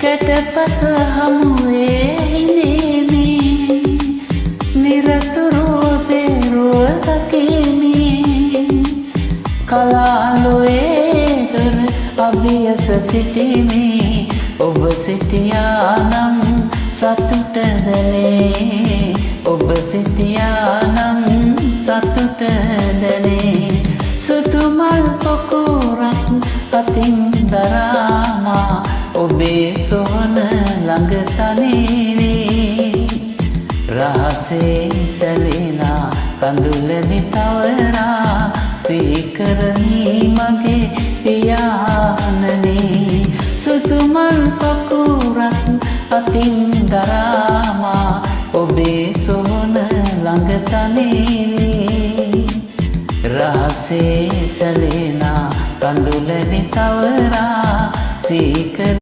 කැටපත හමුවේ හිඳීමේ නිරතුරු පෙරුව දකිමි කලාලුවේ දුර අභියස සිටිමි ඔබ සිටියා නම් සතුට දැනේ ඔබ සිටියා නම් සතුට දැනේ සුදු මල් පොකුරක් අතින් දරාමා ඔබේ සොහන ළඟ තනිවේ රහසේ සැලෙනා කඳුලනි තවරා සීකරණි මගේ පියාණනි සුදු මල් පොකුරක් අතින් දරාමා ඔබේ සොහන ළඟ තනිවේ රහසේ සැලෙනා කඳුලනි තවරා සීකර